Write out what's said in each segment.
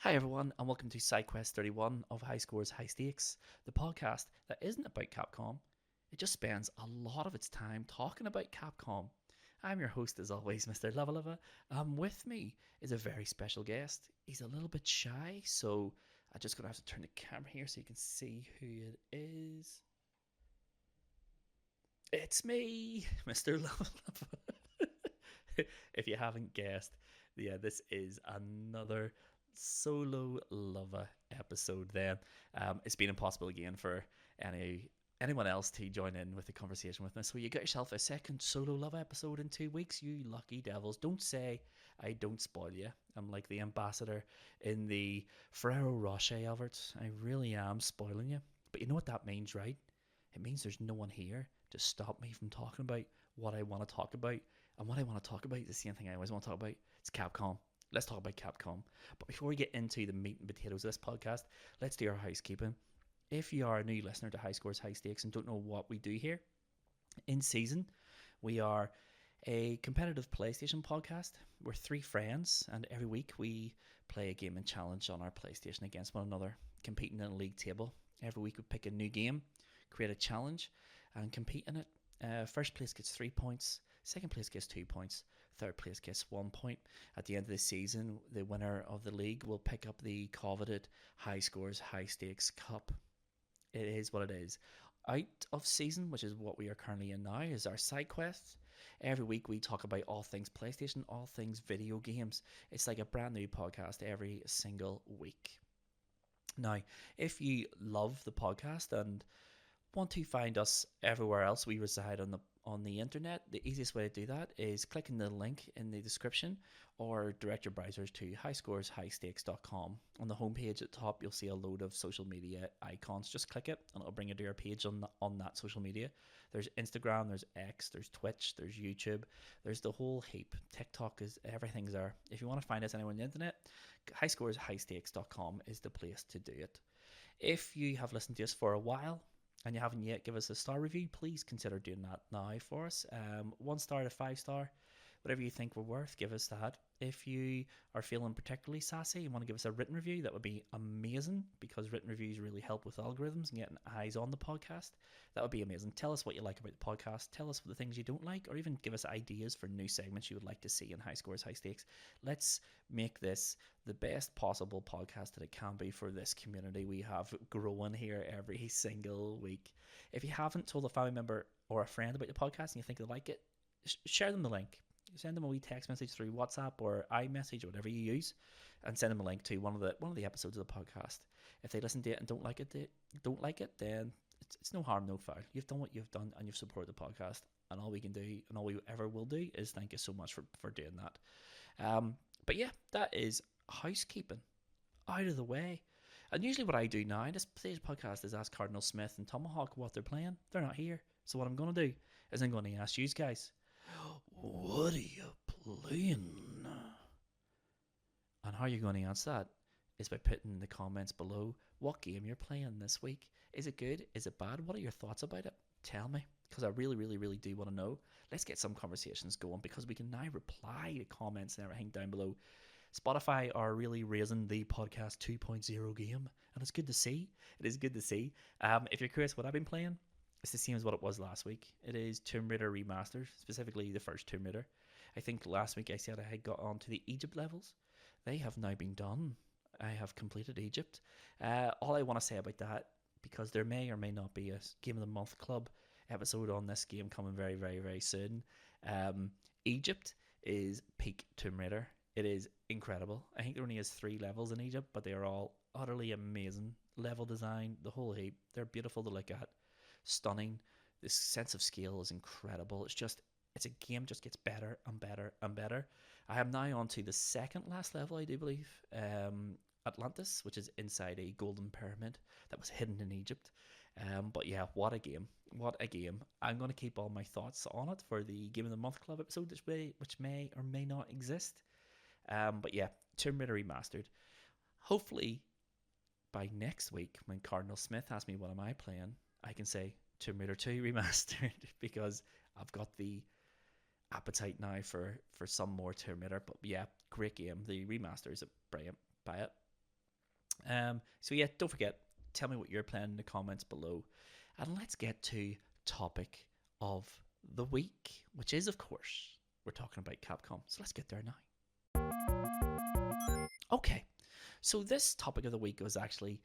Hi, everyone, and welcome to SideQuest 31 of High Scores, High Stakes, the podcast that isn't about Capcom. It just spends a lot of its time talking about Capcom. I'm your host, as always, Mr. Mrluvvaluvva. With me is a very special guest. He's a little bit shy, so I'm just going to have to turn the camera here so you can see who it is. It's me, Mr. Mrluvvaluvva. If you haven't guessed, yeah, this is another solo lover episode. Then it's been impossible again for anyone else to join in with the conversation with me. So you got yourself a second solo love episode in 2 weeks. You lucky devils! Don't say I don't spoil you. I'm like the ambassador in the Ferrero Rocher adverts. I really am spoiling you. But you know what that means, right? It means there's no one here to stop me from talking about what I want to talk about. And what I want to talk about is the same thing I always want to talk about. It's Capcom. Let's talk about Capcom. But before we get into the meat and potatoes of this podcast, let's do our housekeeping. If you are a new listener to High Scores, High Stakes and don't know what we do here, in season, we are a competitive PlayStation podcast. We're three friends, and every week we play a game and challenge on our PlayStation against one another, competing in a league table. Every week we pick a new game, create a challenge, and compete in it. First place gets 3 points, second place gets 2 points, third place gets 1 point. At the end of the season, the winner of the league will pick up the coveted High Scores, High Stakes Cup. It is what it is. Out of season, which is what we are currently in now, is our side quests. Every week we talk about all things PlayStation, all things video games. It's like a brand new podcast every single week. Now, if you love the podcast and want to find us everywhere else we reside on the internet, the easiest way to do that is clicking the link in the description or direct your browsers to highscoreshighstakes.com. On the homepage at the top, you'll see a load of social media icons. Just click it and it'll bring you to your page on that social media. There's Instagram, there's X, there's Twitch, there's YouTube, there's the whole heap. TikTok is everything's there. If you want to find us anywhere on the internet, highscoreshighstakes.com is the place to do it. If you have listened to us for a while and you haven't yet give us a star review, please consider doing that now for us. 1 star to 5 star, whatever you think we're worth, give us that. If you are feeling particularly sassy and want to give us a written review, that would be amazing, because written reviews really help with algorithms and getting eyes on the podcast. That would be amazing. Tell us what you like about the podcast. Tell us the things you don't like, or even give us ideas for new segments you would like to see in High Scores, High Stakes. Let's make this the best possible podcast that it can be for this community we have growing here every single week. If you haven't told a family member or a friend about the podcast and you think they like it, share them the link. Send them a wee text message through WhatsApp or iMessage or whatever you use, and send them a link to one of the episodes of the podcast. If they listen to it and don't like it, then it's no harm, no foul. You've done what you've done, and you've supported the podcast. And all we can do, and all we ever will do, is thank you so much for doing that. But yeah, that is housekeeping out of the way. And usually what I do now in today's podcast is ask Cardinal Smith and Tomahawk what they're playing. They're not here. So what I'm going to do is I'm going to ask you guys, what are you playing? And how you're going to answer that is by putting in the comments below what game you're playing this week. Is it good? Is it bad? What are your thoughts about it? Tell me, because I really, really, really do want to know. Let's get some conversations going, because we can now reply to comments and everything down below. Spotify are really raising the podcast 2.0 game, and it's good to see. It is good to see. If you're curious what I've been playing, it's the same as what it was last week. It is Tomb Raider Remastered, specifically the first Tomb Raider. I think last week I said I had got on to the Egypt levels. They have now been done. I have completed Egypt. All I want to say about that, because there may or may not be a Game of the Month Club episode on this game coming very, very, very soon. Egypt is peak Tomb Raider. It is incredible. I think there only is 3 levels in Egypt, but they are all utterly amazing. Level design, the whole heap. They're beautiful to look at. Stunning. This sense of scale is incredible. It's a game just gets better and better and better. I am now on to the second last level, I do believe. Atlantis, which is inside a golden pyramid that was hidden in Egypt. But yeah, what a game. What a game. I'm going to keep all my thoughts on it for the Game of the Month Club episode, which may or may not exist. But yeah, Tomb Raider Remastered. Hopefully, by next week, when Cardinal Smith asks me what am I playing, I can say Tomb Raider 2 Remastered, because I've got the appetite now for some more Tomb Raider. But yeah, great game. The remaster is brilliant. Buy it. So yeah, don't forget, tell me what you're playing in the comments below. And let's get to topic of the week, which is, of course, we're talking about Capcom. So let's get there now. Okay, so this topic of the week was actually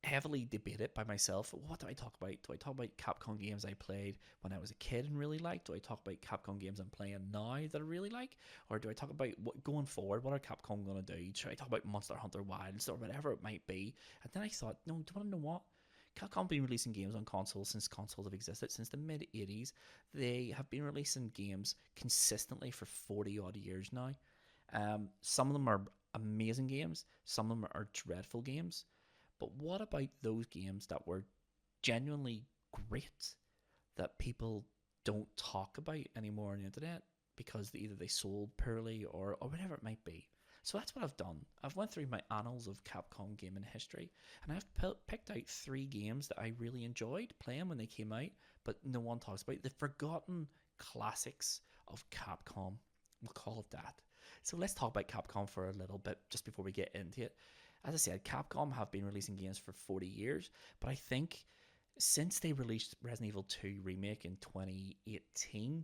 heavily debated by myself. What do I talk about? Do I talk about Capcom games I played when I was a kid and really liked? Do I talk about Capcom games I'm playing now that I really like? Or do I talk about what going forward? What are Capcom going to do? Should I talk about Monster Hunter Wilds or whatever it might be? And then I thought, no, do you want to know what? Capcom have been releasing games on consoles since consoles have existed, since the mid 80s. They have been releasing games consistently for 40 odd years now. Some of them are amazing games, some of them are dreadful games. But what about those games that were genuinely great that people don't talk about anymore on the internet because either they sold poorly or whatever it might be? So that's what I've done. I've went through my annals of Capcom gaming history, and I've picked out 3 games that I really enjoyed playing when they came out, but no one talks about. The forgotten classics of Capcom. We'll call it that. So let's talk about Capcom for a little bit just before we get into it. As I said, Capcom have been releasing games for 40 years, but I think since they released Resident Evil 2 Remake in 2018,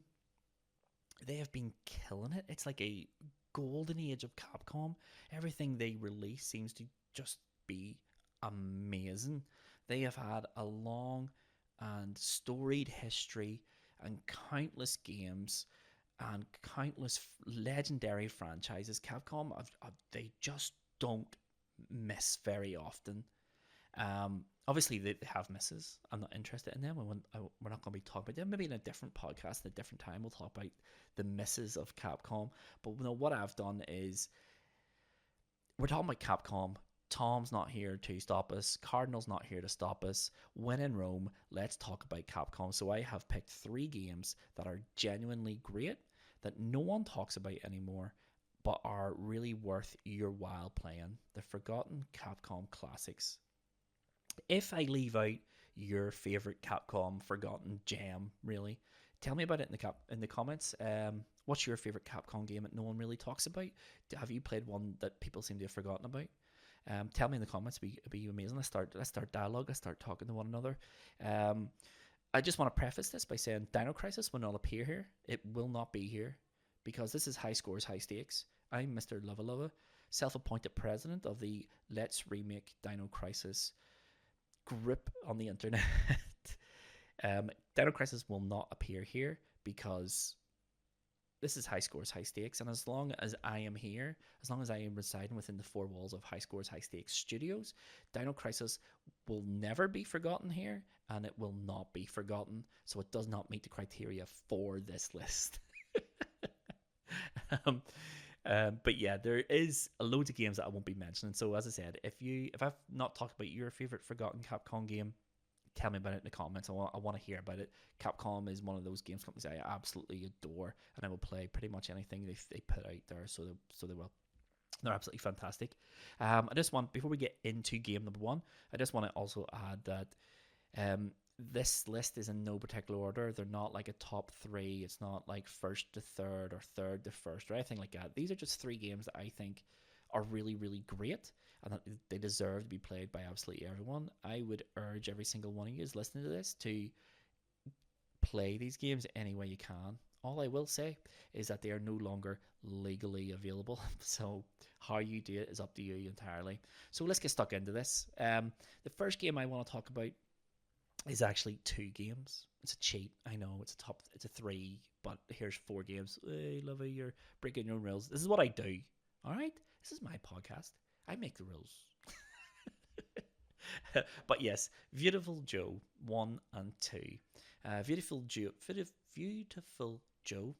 they have been killing it. It's like a golden age of Capcom. Everything they release seems to just be amazing. They have had a long and storied history and countless games and countless legendary franchises. Capcom, they just don't miss very often. Obviously, they have misses. I'm not interested in them. We're not going to be talking about them. Maybe in a different podcast, at a different time, we'll talk about the misses of Capcom. But what I've done is we're talking about Capcom. Tom's not here to stop us. Cardinal's not here to stop us. When in Rome, let's talk about Capcom. So I have picked 3 games that are genuinely great, that no one talks about anymore, but are really worth your while playing. The forgotten Capcom classics. If I leave out your favorite Capcom forgotten gem, really, tell me about it in the comments. What's your favorite Capcom game that no one really talks about? Have you played one that people seem to have forgotten about? Tell me in the comments. It'd be amazing. Let's start dialogue. Let's start talking to one another. I just want to preface this by saying Dino Crisis will not appear here. It will not be here because this is high scores, high stakes. I'm Mr. Mrluvvaluvva, self-appointed president of the Let's Remake Dino Crisis group on the internet. Dino Crisis will not appear here because this is high scores, high stakes, and as long as I am here, as long as I am residing within the 4 walls of High Scores, High Stakes Studios, Dino Crisis will never be forgotten here, and it will not be forgotten, so it does not meet the criteria for this list. But yeah, there is loads of games that I won't be mentioning. So as I said, if I've not talked about your favorite forgotten Capcom game, tell me about it in the comments. I want to hear about it. Capcom is one of those games companies I absolutely adore, and I will play pretty much anything they put out there. So they will. They're absolutely fantastic. I just want, before we get into game number 1, I just want to also add that this list is in no particular order. They're not like a top 3. It's not like first to third or third to first or anything like that. These are just 3 games that I think are really, really great and that they deserve to be played by absolutely everyone. I would urge every single one of you listening to this to play these games any way you can. All I will say is that they are no longer legally available. So how you do it is up to you entirely. So let's get stuck into this. The first game I want to talk about is actually 2 games. It's a cheat. I know it's a 3, but here's 4 games. Hey, Lovey, you're breaking your own rules. This is what I do. All right? This is my podcast. I make the rules. But yes, Beautiful Joe 1 and 2. Beautiful Joe.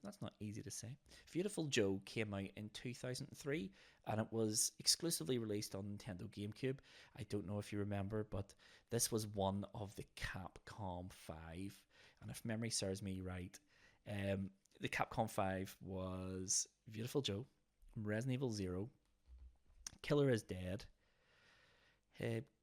That's not easy to say. Beautiful Joe came out in 2003, and it was exclusively released on Nintendo GameCube. I don't know if you remember, but this was one of the Capcom 5, and if memory serves me right, the Capcom 5 was Beautiful Joe, Resident Evil 0, Killer is Dead,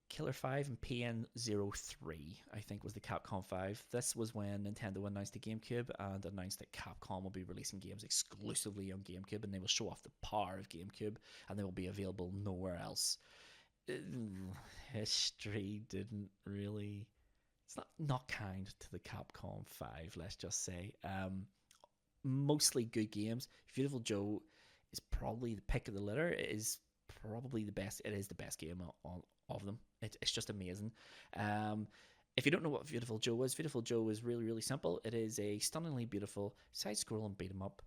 Killer 5 and PN03, I think, was the Capcom 5. This was when Nintendo announced the GameCube and announced that Capcom will be releasing games exclusively on GameCube, and they will show off the power of GameCube, and they will be available nowhere else. History didn't really. It's not kind to the Capcom 5, let's just say. Mostly good games. Beautiful Joe is probably the pick of the litter. It is probably the best. It is the best game of them. It's just amazing. Um, if you don't know what Beautiful Joe is really, really simple. It is a stunningly beautiful side-scrolling beat 'em up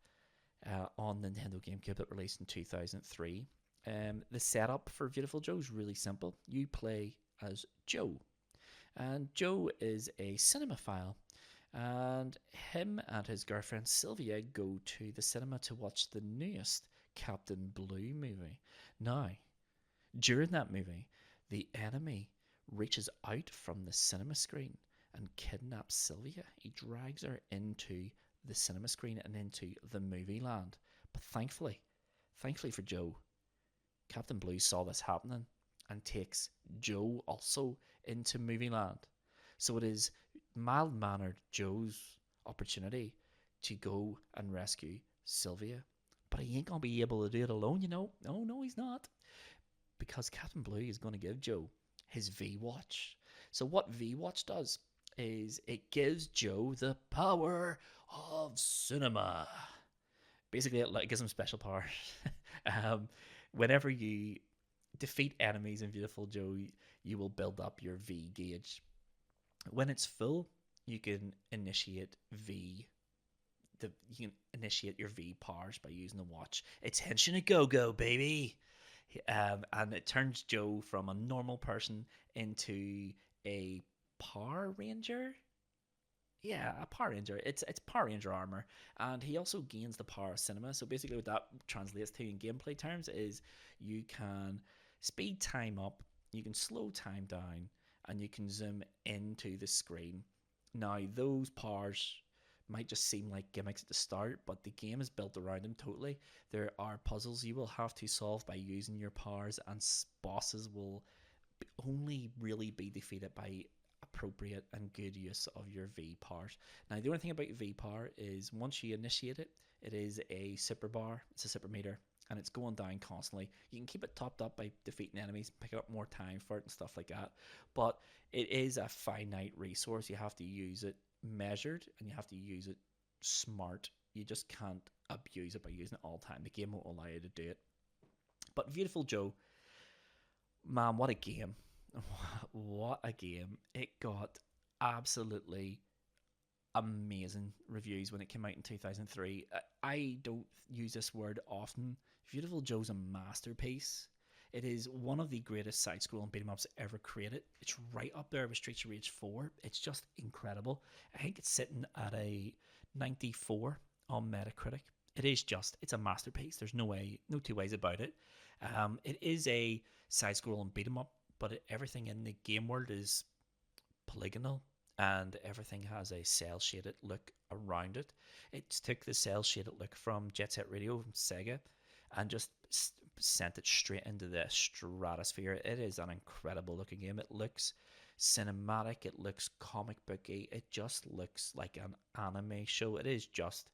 on Nintendo GameCube that released in 2003. The setup for Beautiful Joe is really simple. You play as Joe, and Joe is a cinemaphile, and him and his girlfriend Sylvia go to the cinema to watch the newest Captain Blue movie. Now, during that movie, the enemy reaches out from the cinema screen and kidnaps Sylvia. He drags her into the cinema screen and into the movie land. But thankfully for Joe, Captain Blue saw this happening and takes Joe also into movie land. So it is mild mannered Joe's opportunity to go and rescue Sylvia. But he ain't gonna be able to do it alone, you know. Oh no, he's not. Because Captain Blue is gonna give Joe his V Watch. So what V Watch does is it gives Joe the power of cinema. Basically, it gives him special powers. um, Whenever you defeat enemies in Beautiful Joe, you will build up your V gauge. When it's full, you can initiate you can initiate your V powers by using the watch. It's Henshin a Go Go, baby. And it turns Joe from a normal person into a Power Ranger. Yeah, a Power Ranger. It's Power Ranger armor, and he also gains the power of cinema. So basically, what that translates to in gameplay terms is you can speed time up, you can slow time down, and you can zoom into the screen. Now, those powers might just seem like gimmicks at the start, but the game is built around them totally. There are puzzles you will have to solve by using your powers, and bosses will only really be defeated by appropriate and good use of your V powers. Now, the only thing about V power is once you initiate it, it is a super bar, it's a super meter, and it's going down constantly. You can keep it topped up by defeating enemies, picking up more time for it and stuff like that. But it is a finite resource. You have to use it measured and you have to use it smart. You just can't abuse it by using it all the time. The game won't allow you to do it. But Beautiful Joe, man, what a game. What a game. It got absolutely amazing reviews when it came out in 2003. I don't use this word often. Beautiful Joe's a masterpiece. It is one of the greatest side-scrolling beat 'em ups ever created. It's right up there with Streets of Rage 4. It's just incredible. I think it's sitting at a 94 on Metacritic. It's a masterpiece. There's no two ways about it. It is a side-scrolling beat 'em up, but everything in the game world is polygonal and everything has a cell shaded look around it. It took the cell shaded look from Jet Set Radio from Sega and just sent it straight into the stratosphere. It is an incredible looking game. It looks cinematic, it looks comic booky, it just looks like an anime show. It is just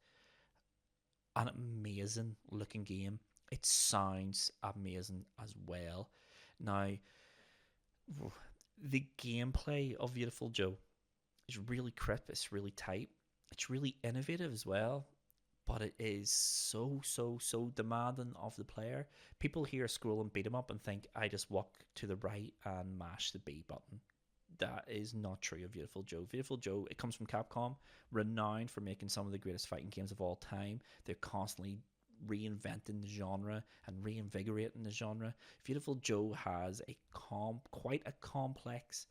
an amazing looking game. It sounds amazing as well. Now, the gameplay of Beautiful Joe is really crisp, it's really tight, it's really innovative as well, but it is so demanding of the player. People here scroll and beat 'em up and think I just walk to the right and mash the B button. That is not true of Beautiful Joe. Beautiful Joe, it comes from Capcom, renowned for making some of the greatest fighting games of all time. They're constantly reinventing the genre and reinvigorating the genre. Beautiful Joe has quite a complex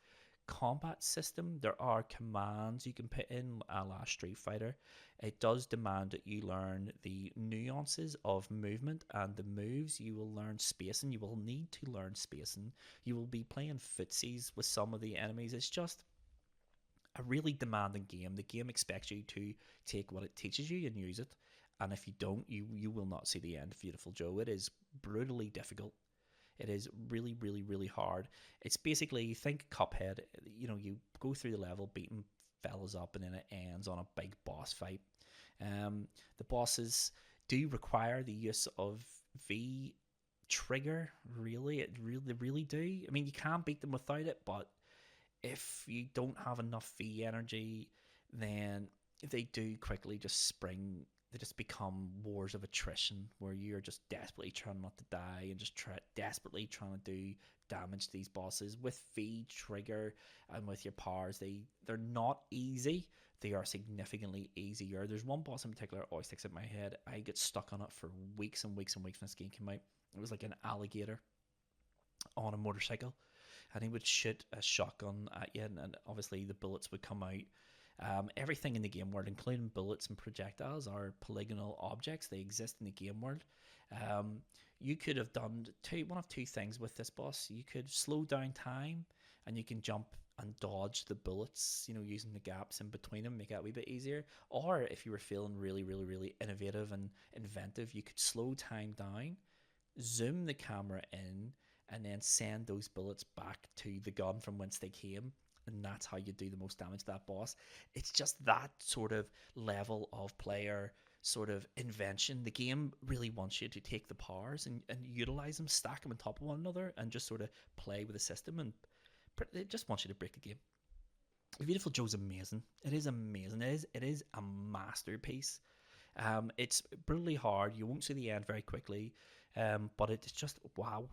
combat system. There are commands you can put in a la Street Fighter. It does demand that you learn the nuances of movement and the moves. You will learn spacing. You will need to learn spacing. You will be playing footsies with some of the enemies. It's just a really demanding game. The game expects you to take what it teaches you and use it. And if you don't, you will not see the end of Beautiful Joe. It is brutally difficult. It is really hard. It's basically, you think Cuphead, you go through the level beating fellas up and then it ends on a big boss fight. The bosses do require the use of V trigger, really. They really do. I mean, you can't beat them without it, but if you don't have enough V energy, then they do quickly just spring. They just become wars of attrition where you're just desperately trying not to die and just desperately trying to do damage to these bosses with V trigger and with your powers. They're not easy. They are significantly easier. There's one boss in particular that always sticks in my head. I get stuck on it for weeks and weeks and weeks when this game came out. It was like an alligator on a motorcycle, and he would shoot a shotgun at you, and obviously the bullets would come out. Everything in the game world, including bullets and projectiles, are polygonal objects. They exist in the game world. You could have done one of two things with this boss. You could slow down time, and you can jump and dodge the bullets, using the gaps in between them, make it a wee bit easier. Or if you were feeling really, really, really innovative and inventive, you could slow time down, zoom the camera in, and then send those bullets back to the gun from whence they came. And that's how you do the most damage to that boss. It's just that sort of level of player sort of invention. The game really wants you to take the powers and utilize them, stack them on top of one another, and just sort of play with the system. And it just wants you to break the game. Beautiful Joe's amazing. It is amazing. It is a masterpiece. It's brutally hard. You won't see the end very quickly, but it's just wow.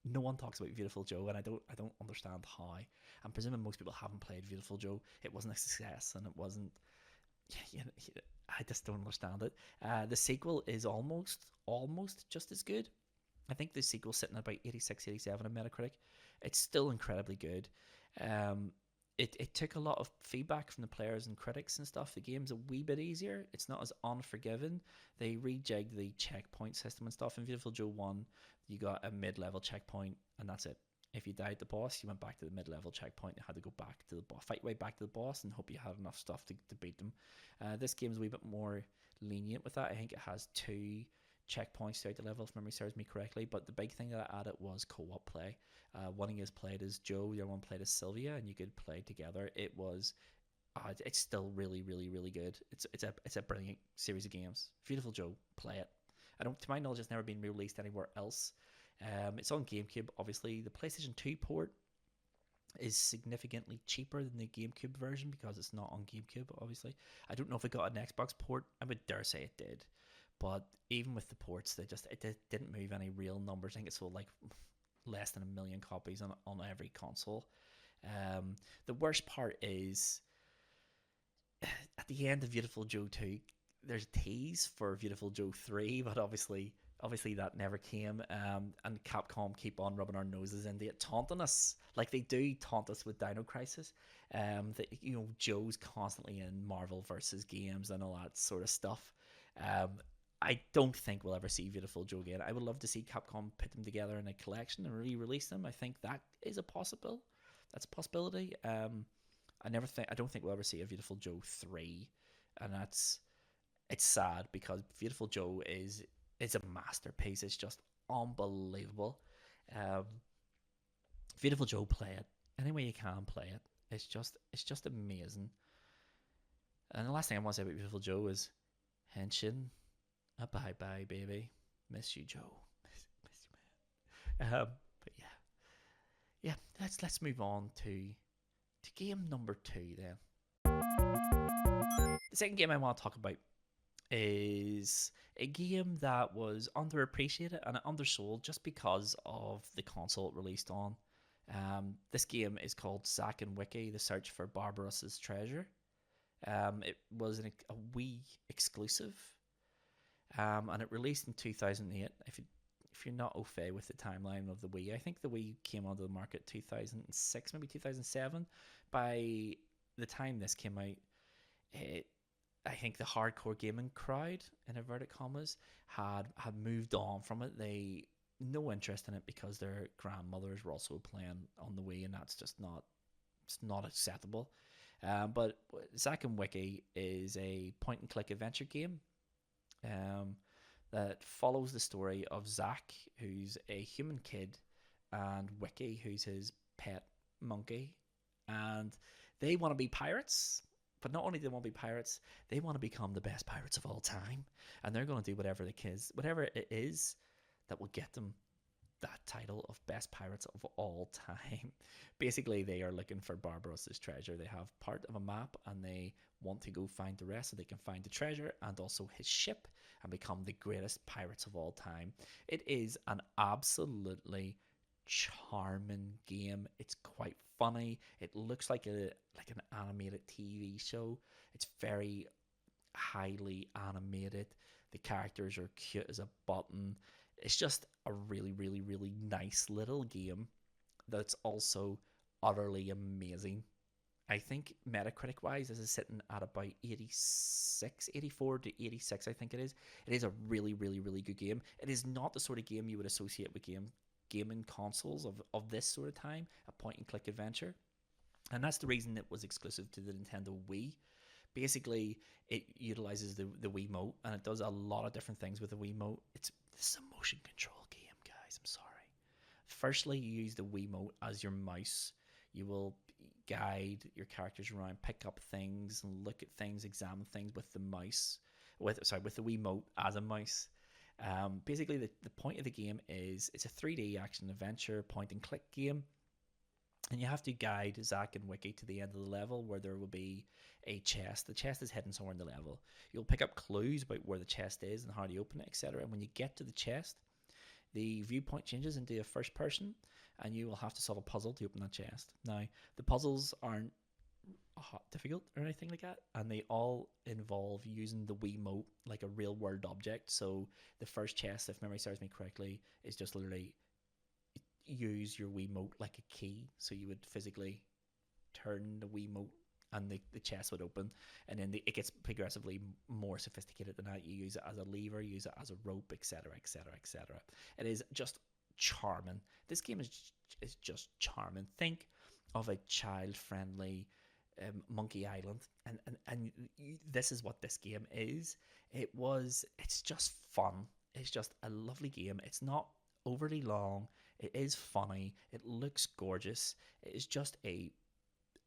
No one talks about Beautiful Joe, and I don't understand how. I'm presuming most people haven't played Beautiful Joe. It wasn't a success, and it wasn't. I just don't understand it. The sequel is almost just as good. I think the sequel's sitting at about 86, 87 on Metacritic. It's still incredibly good. It took a lot of feedback from the players and critics and stuff. The game's a wee bit easier. It's not as unforgiving. They rejigged the checkpoint system and stuff. In Beautiful Joe 1, you got a mid-level checkpoint, and that's it. If you died the boss, you went back to the mid-level checkpoint. You had to go back to the boss, fight way back to the boss, and hope you had enough stuff to beat them. This game's a wee bit more lenient with that. I think it has 2 checkpoints throughout the level, if memory serves me correctly. But the big thing that I added was co-op play. One of you played as Joe, the other one played as Sylvia, and you could play together. It's still really, really, really good. It's a brilliant series of games. Beautiful Joe, play it. To my knowledge, it's never been released anywhere else. It's on GameCube, obviously. The PlayStation 2 port is significantly cheaper than the GameCube version because it's not on GameCube, obviously. I don't know if it got an Xbox port. I would dare say it did. But even with the ports, it didn't move any real numbers. I think it sold like less than 1 million copies on every console. The worst part is at the end of Beautiful Joe 2, there's a tease for Beautiful Joe 3, but obviously that never came. And Capcom keep on rubbing our noses into it, taunting us like they do taunt us with Dino Crisis. Joe's constantly in Marvel versus games and all that sort of stuff. I don't think we'll ever see Beautiful Joe again. I would love to see Capcom put them together in a collection and re-release them. I think that is that's a possibility. I don't think we'll ever see a Beautiful Joe 3, and it's sad because Beautiful Joe is a masterpiece. It's just unbelievable. Beautiful Joe, play it any way you can. Play it. It's just amazing. And the last thing I want to say about Beautiful Joe is Henshin. Bye bye, baby. Miss you, Joe. Miss you, man. But yeah. Let's move on to game number 2 then. The second game I want to talk about is a game that was underappreciated and undersold just because of the console it released on. This game is called Zack and Wiki: The Search for Barbarossa's Treasure. It was a Wii exclusive. And it released in 2008. If you're not au fait with the timeline of the Wii, I think the Wii came onto the market 2006, maybe 2007. By the time this came out, I think the hardcore gaming crowd, in inverted commas, had moved on from it. They no interest in it because their grandmothers were also playing on the Wii, and that's just not acceptable. But Zack and Wiki is a point-and-click adventure game that follows the story of Zack, who's a human kid, and Wiki, who's his pet monkey. And they want to be pirates, but not only do they want to be pirates, they want to become the best pirates of all time. And they're going to do whatever it is that will get them that title of best pirates of all time. Basically, they are looking for Barbarossa's treasure. They have part of a map and they want to go find the rest so they can find the treasure and also his ship and become the greatest pirates of all time. It is an absolutely charming game. It's quite funny. It looks like an animated TV show. It's very highly animated. The characters are cute as a button. It's just a really, really, really nice little game that's also utterly amazing. I think Metacritic wise, this is sitting at about 86, 84 to 86, I think it is. It is a really, really, really good game. It is not the sort of game you would associate with gaming consoles of this sort of time, a point and click adventure. And that's the reason it was exclusive to the Nintendo Wii. Basically, it utilizes the Wiimote, and it does a lot of different things with the Wiimote. This is a motion control game, guys. I'm sorry. Firstly, you use the Wiimote as your mouse. You will guide your characters around, pick up things, and look at things, examine things with the mouse. With the Wiimote as a mouse. Basically, the point of the game is it's a 3D action adventure point and click game. And you have to guide Zack and Wiki to the end of the level where there will be a chest. The chest is hidden somewhere in the level. You'll pick up clues about where the chest is and how to open it, etc. And when you get to the chest, the viewpoint changes into a first person, and you will have to solve a puzzle to open that chest. Now, the puzzles aren't difficult or anything like that, and they all involve using the Wiimote like a real world object. So the first chest, if memory serves me correctly, is just literally use your Wiimote like a key. So you would physically turn the Wiimote and the chest would open, and then it gets progressively more sophisticated than that. You use it as a lever, use it as a rope, etc., etc., etc. It is just charming. This game is just charming. Think of a child-friendly Monkey Island, and this is what this game is. It's just fun. It's just a lovely game. It's not overly long. It is funny. It looks gorgeous.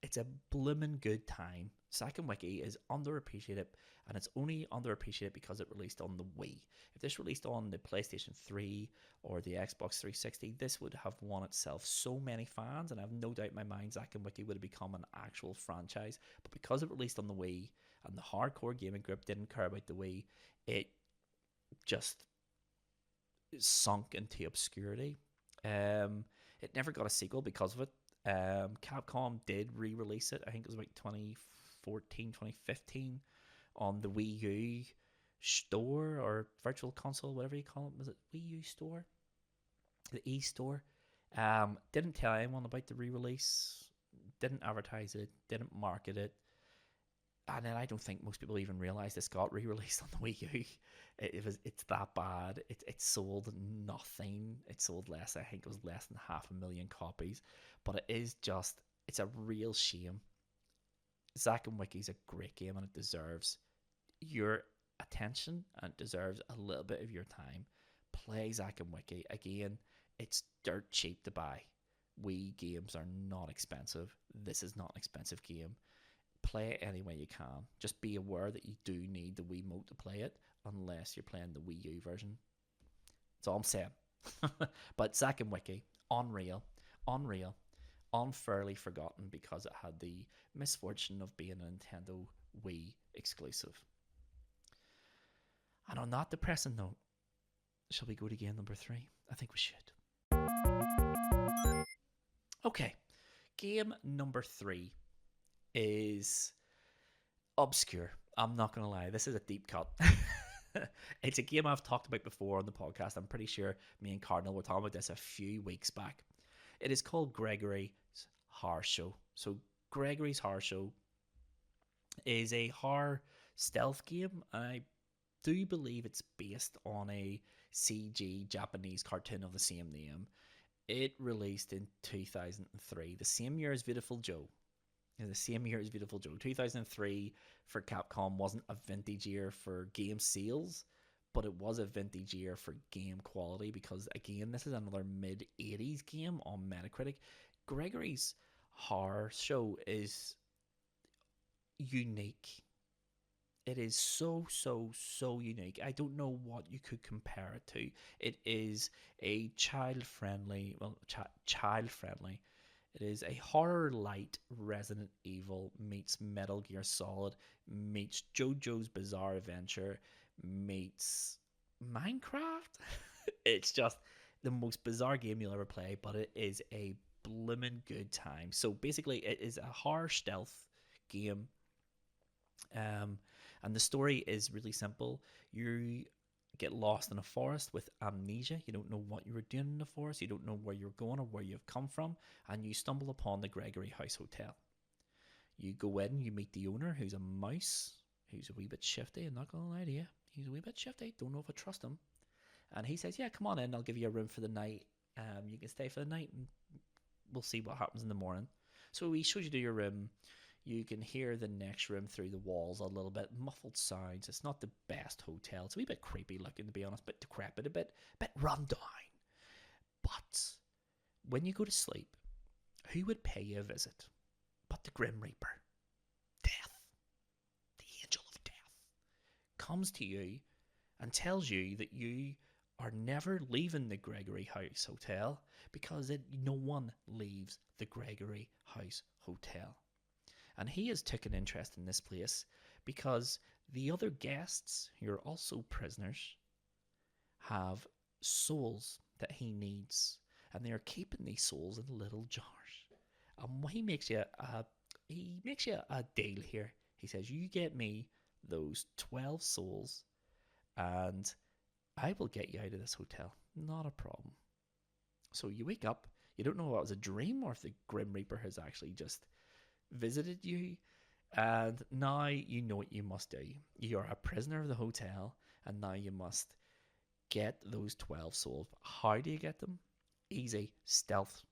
It's a blooming good time. Zack and Wiki is underappreciated, and it's only underappreciated because it released on the Wii. If this released on the PlayStation 3 or the Xbox 360, this would have won itself so many fans, and I have no doubt in my mind Zack and Wiki would have become an actual franchise. But because it released on the Wii, and the hardcore gaming group didn't care about the Wii, it just sunk into obscurity. It never got a sequel because of it. Capcom did re-release it. I think it was like 2014, 2015 on the Wii U store or virtual console, whatever you call it. Was it Wii U store? The e-store. Didn't tell anyone about the re-release. Didn't advertise it. Didn't market it. And then I don't think most people even realized this got re-released on the Wii U. It's that bad. It sold nothing. It sold less. I think it was less than 500,000 copies. But it's a real shame. Zack and Wiki is a great game, and it deserves your attention, and it deserves a little bit of your time. Play Zack and Wiki. Again, it's dirt cheap to buy. Wii games are not expensive. This is not an expensive game. Play it any way you can. Just be aware that you do need the Wiimote to play it, unless you're playing the Wii U version. That's all I'm saying. But Zack and Wiki, unreal, unfairly forgotten because it had the misfortune of being a Nintendo Wii exclusive. And on that depressing note, shall we go to game number 3? I think we should. Okay, game number 3 is obscure. I'm not going to lie. This is a deep cut. It's a game I've talked about before on the podcast. I'm pretty sure me and Cardinal were talking about this a few weeks back. It is called Gregory's Horror Show. So Gregory's Horror Show is a horror stealth game. I do believe it's based on a CG Japanese cartoon of the same name. It released in 2003, the same year as Beautiful Joe. 2003 for Capcom wasn't a vintage year for game sales, but it was a vintage year for game quality because, again, this is another mid-80s game on Metacritic. Gregory's Horror Show is unique. It is so, so, so unique. I don't know what you could compare it to. It is a child-friendly, well, child-friendly. It is a horror light Resident Evil meets Metal Gear Solid meets JoJo's Bizarre Adventure meets Minecraft. It's just the most bizarre game you'll ever play, but it is a blooming good time. So basically, it is a horror stealth game, um, and the story is really simple. You get lost in a forest with amnesia. You don't know what you were doing in the forest. You don't know where you're going or where you've come from, and you stumble upon the Gregory House Hotel. You go in, you meet the owner, who's a mouse, who's a wee bit shifty. I'm not gonna lie to you, he's a wee bit shifty. Don't know if I trust him. And he says, "Yeah, come on in. I'll give you a room for the night. You can stay for the night, and we'll see what happens in the morning." So he shows you to your room. You can hear the next room through the walls a little bit, muffled sounds. It's not the best hotel. It's a wee bit creepy looking, to be honest, but decrepit, a bit run down. But when you go to sleep, who would pay you a visit but the Grim Reaper? Death, the angel of death, comes to you and tells you that you are never leaving the Gregory House Hotel because no one leaves the Gregory House Hotel. And he has taken interest in this place because the other guests, who are also prisoners, have souls that he needs, and they are keeping these souls in little jars. And he makes you a deal here. He says, "You get me those 12 souls, and I will get you out of this hotel. Not a problem." So you wake up. You don't know if it was a dream or if the Grim Reaper has actually just visited you. And now you know what you must do. You are a prisoner of the hotel, and now you must get those 12 souls. How do you get them? Easy. Stealth.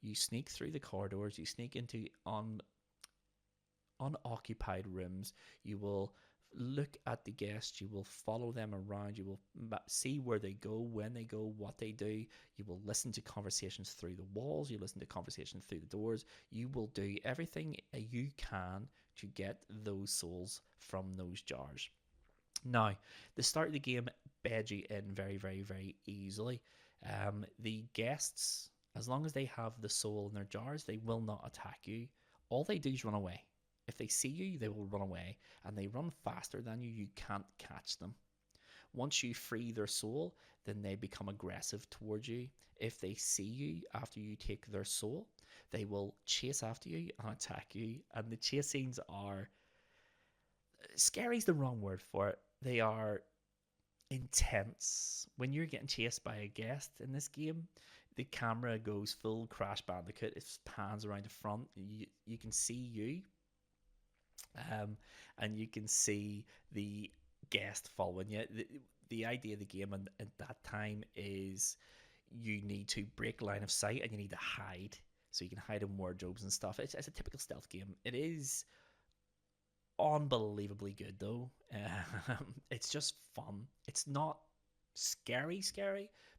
You sneak through the corridors. You sneak into unoccupied rooms. You will look at the guests. You will follow them around. You will see where they go, when they go, what they do. You will listen to conversations through the walls. You listen to conversations through the doors. You will do everything you can to get those souls from those jars. Now, the start of the game bed you in very, very, very easily. The guests, as long as they have the soul in their jars, they will not attack you. All they do is run away. If they see you, they will run away, and they run faster than you. You can't catch them. Once you free their soul, then they become aggressive towards you. If they see you after you take their soul, they will chase after you and attack you. And the chase scenes are scary is the wrong word for it. They are intense. When you're getting chased by a guest in this game, the camera goes full Crash Bandicoot. It pans around the front. You can see you, and you can see the guest following you. The idea of the game at that time is you need to break line of sight and you need to hide. So you can hide in wardrobes and stuff. It's a typical stealth game. It is unbelievably good though. It's just fun. It's not scary,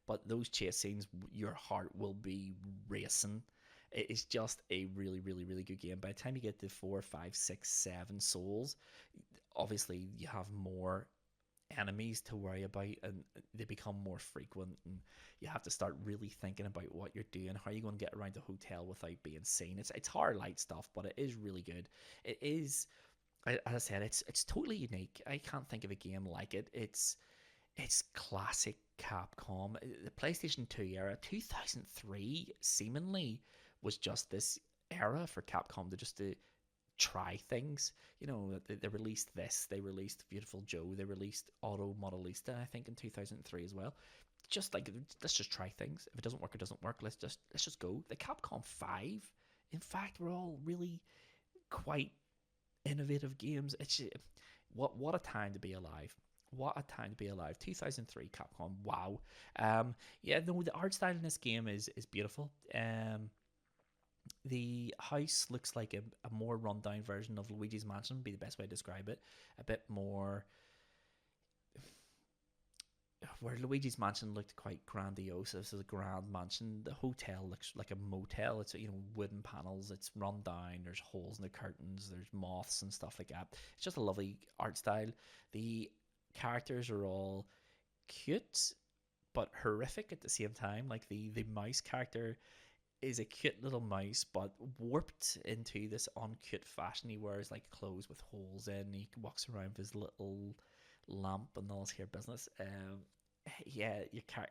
but those chase scenes, your heart will be racing. It is just a really, really, really good game. By the time you get to 4, 5, 6, 7 souls, obviously you have more enemies to worry about, and they become more frequent, and you have to start really thinking about what you're doing. How are you going to get around the hotel without being seen? It's hard light stuff, but it is really good. It is, as I said, it's totally unique. I can't think of a game like it. It's classic Capcom. The PlayStation 2 era, 2003, seemingly was just this era for Capcom to try things. You know, they released this, they released Beautiful Joe, they released Auto Modelista, I think, in 2003 as well. Just like, let's just try things. If it doesn't work, it doesn't work. Let's just go. The Capcom 5, in fact, were all really quite innovative games. It's what a time to be alive. What a time to be alive. 2003 Capcom. Wow. Yeah, no, the art style in this game is beautiful. The house looks like a more rundown version of Luigi's Mansion, would be the best way to describe it. A bit more, where Luigi's Mansion looked quite grandiose. This is a grand mansion. The hotel looks like a motel. It's, wooden panels. It's run down. There's holes in the curtains. There's moths and stuff like that. It's just a lovely art style. The characters are all cute but horrific at the same time. Like the mouse character is a cute little mouse, but warped into this uncute fashion. He wears like clothes with holes in. He walks around with his little lamp and all his hair business. Yeah,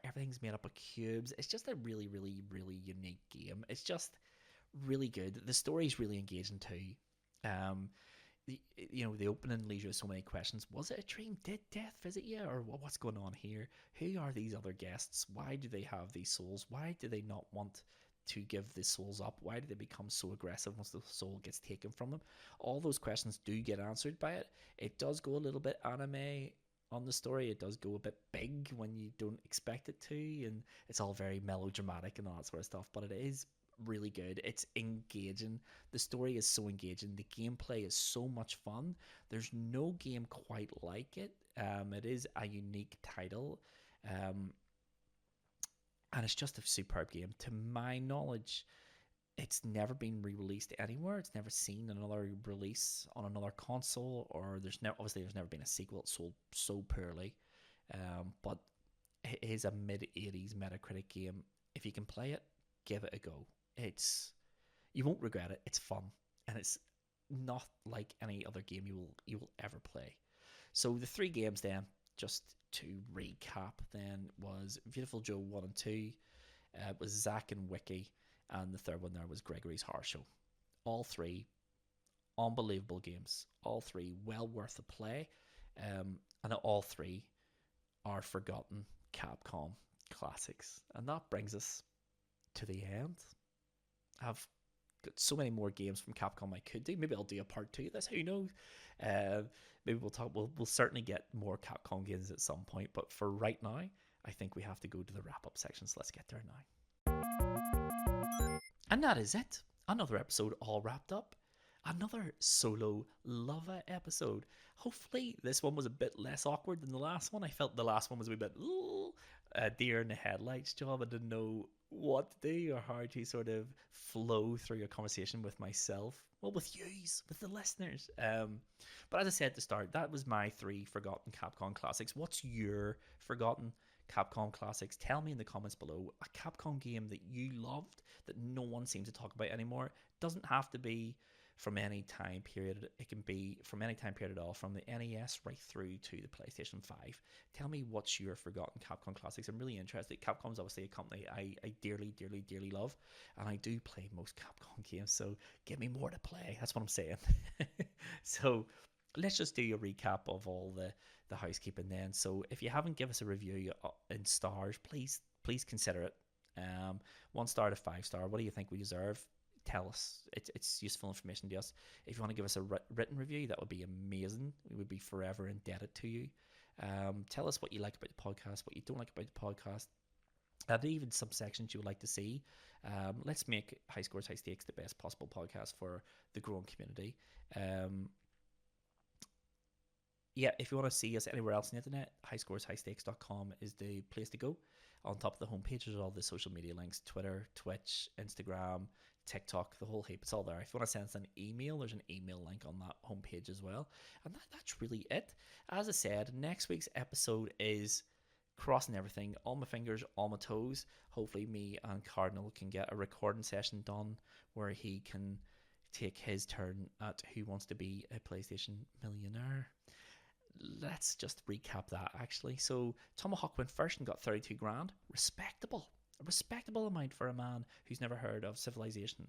everything's made up of cubes. It's just a really, really, really unique game. It's just really good. The story's really engaging too. Um, the opening leaves you with so many questions. Was it a dream? Did death visit you, or what's going on here? Who are these other guests? Why do they have these souls? Why do they not want to give the souls up? Why do they become so aggressive once the soul gets taken from them? All those questions do get answered by it. It does go a little bit anime on the story. It does go a bit big when you don't expect it to, and it's all very melodramatic and all that sort of stuff, but it is really good. It's engaging. The story is so engaging. The gameplay is so much fun. There's no game quite like it. It is a unique title. And it's just a superb game. To my knowledge, it's never been re-released anywhere. It's never seen another release on another console, or obviously there's never been a sequel. It sold so poorly, but it is a mid-80s Metacritic game. If you can play it, give it a go. You won't regret it. It's fun, and it's not like any other game you will ever play. So the three games then, just to recap, then was Beautiful Joe 1 and 2, was Zack and Wiki, and the third one there was Gregory's Horror Show. All three unbelievable games. All three well worth a play, and all three are forgotten Capcom classics. And that brings us to the end. I've got so many more games from Capcom I could do. Maybe I'll do a part 2 of this. Who knows? Maybe we'll talk. We'll certainly get more Capcom games at some point. But for right now, I think we have to go to the wrap-up section. So let's get there now. And that is it. Another episode all wrapped up. Another solo Luvva episode. Hopefully this one was a bit less awkward than the last one. I felt the last one was a wee bit deer in the headlights job. I didn't know what to do or how to sort of flow through a conversation with myself. Well, with yous, with the listeners. But as I said at the start, that was my 3 forgotten Capcom classics. What's your forgotten Capcom classics? Tell me in the comments below. A Capcom game that you loved that no one seems to talk about anymore. It doesn't have to be from any time period. It can be from any time period at all, from the NES right through to the PlayStation 5. Tell me what's your forgotten Capcom classics. I'm really interested. Capcom's obviously a company I dearly, dearly, dearly love, and I do play most Capcom games, so give me more to play. That's what I'm saying. So let's just do a recap of all the housekeeping then. So if you haven't given us a review in stars, please consider it. 1 star to 5 star. What do you think we deserve? Tell us. It's useful information to us. If you want to give us a written review, that would be amazing. We would be forever indebted to you. Tell us what you like about the podcast, what you don't like about the podcast, and even some sections you would like to see. Let's make High Scores, High Stakes the best possible podcast for the growing community. Yeah, if you want to see us anywhere else on the internet, highscoreshighstakes.com is the place to go. On top of the homepage, there's all the social media links: Twitter, Twitch, Instagram, TikTok, the whole heap. It's all there. If you want to send us an email, there's an email link on that homepage as well. And that's really it. As I said, next week's episode is crossing everything, all my fingers, all my toes. Hopefully me and Cardinal can get a recording session done where he can take his turn at Who Wants to Be a PlayStation Millionaire. Let's just recap that, actually. So Tomahawk went first and got 32 grand. Respectable. A respectable amount for a man who's never heard of Civilization.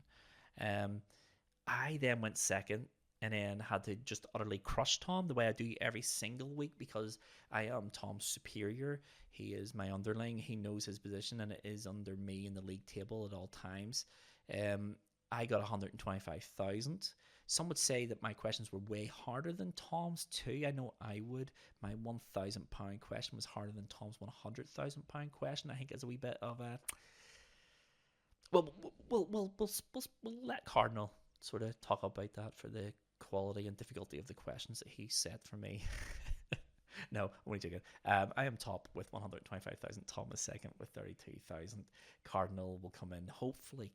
I then went second and then had to just utterly crush Tom the way I do every single week, because I am Tom's superior. He is my underling. He knows his position, and it is under me in the league table at all times. I got 125,000. Some would say that my questions were way harder than Tom's too. I know I would. My £1,000 question was harder than Tom's £100,000 question. I think it's a wee bit of a. Well, we'll let Cardinal sort of talk about that for the quality and difficulty of the questions that he set for me. No, I'm only joking. I am top with 125,000. Tom is second with 32,000. Cardinal will come in. Hopefully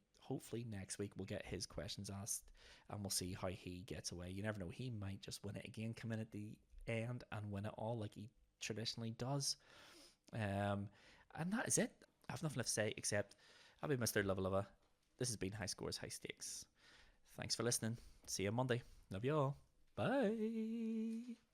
next week we'll get his questions asked, and we'll see how he gets away. You never know. He might just win it again, come in at the end and win it all like he traditionally does. And that is it. I have nothing left to say except I'll be Mr. Mrluvvaluvva. This has been High Scores, High Stakes. Thanks for listening. See you Monday. Love you all. Bye.